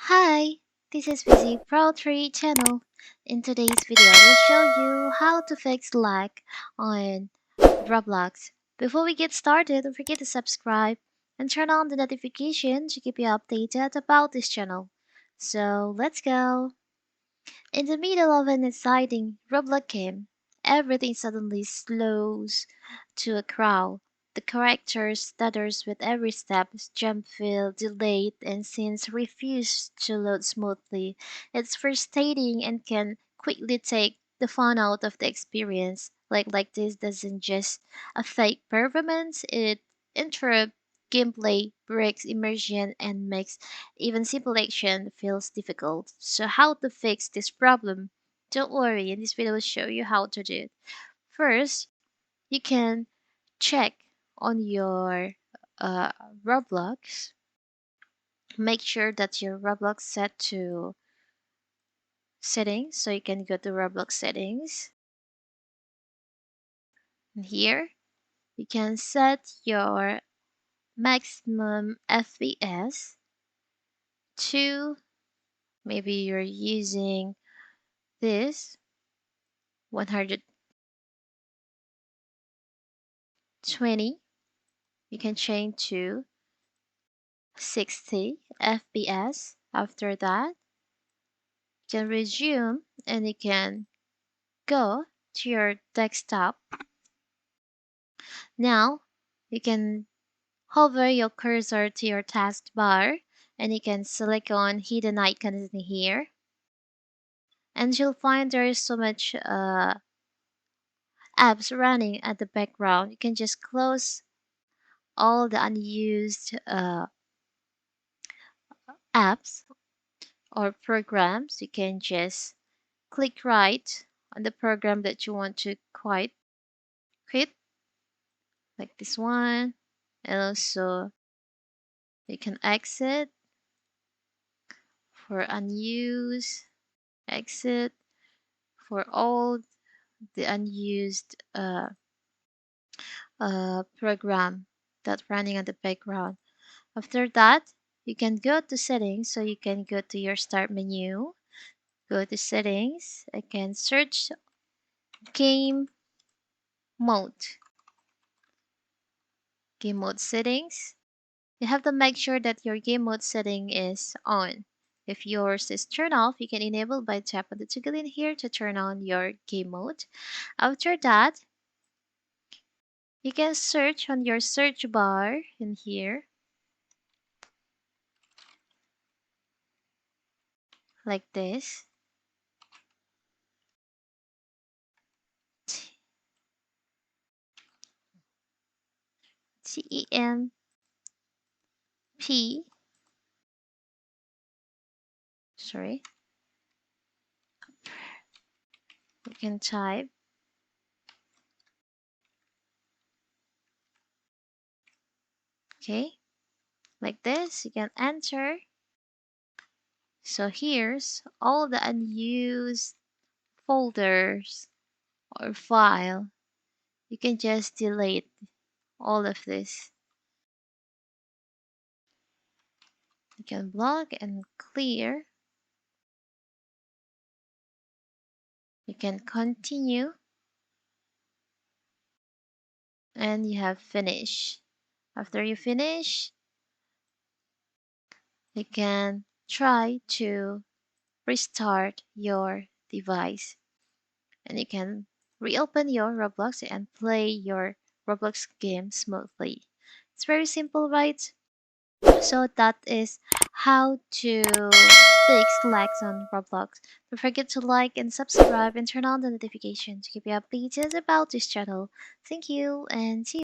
Hi, this is Busy Pro 3 channel. In today's video, I will show you how to fix lag on Roblox. Before we get started, don't forget to subscribe and turn on the notification to keep you updated about this channel. So let's go! In the middle of an exciting Roblox game, everything suddenly slows to a crawl. The character stutters with every step, jump feel delayed, and scenes refuse to load smoothly. It's frustrating and can quickly take the fun out of the experience. Like this doesn't just affect performance, it interrupts gameplay, breaks immersion, and makes even simple action feels difficult. So how to fix this problem? Don't worry, in this video will show you how to do it. First, you can check on your uh, Roblox. Make sure that your Roblox set to settings. So you can go to Roblox settings. And here, you can set your maximum FPS to, maybe you're using this 120. You can change to 60 FPS. After that, you can resume and you can go to your desktop. Now, you can hover your cursor to your taskbar and you can select on hidden icons in here. And you'll find there is so much apps running at the background. You can just close all the unused apps or programs. You can just click right on the program that you want to quit, like this one. And also you can exit for unused, exit for all the unused program that's running on the background. After that, you can go to settings. So you can go to your start menu, go to settings, I can search game mode, game mode settings. You have to make sure that your game mode setting is on. If yours is turned off, you can enable by tap on the toggle in here to turn on your game mode. After that, you can search on your search bar in here, like this. TEMP. Sorry. You can type. Okay. Like this. You can enter. So here's all the unused folders or file. You can just delete all of this. You can block and clear. You can continue. And you have finished. After you finish, you can try to restart your device. And you can reopen your Roblox and play your Roblox game smoothly. It's very simple, right? So that is how to fix lags on Roblox. Don't forget to like and subscribe and turn on the notification to keep you updated about this channel. Thank you and see you.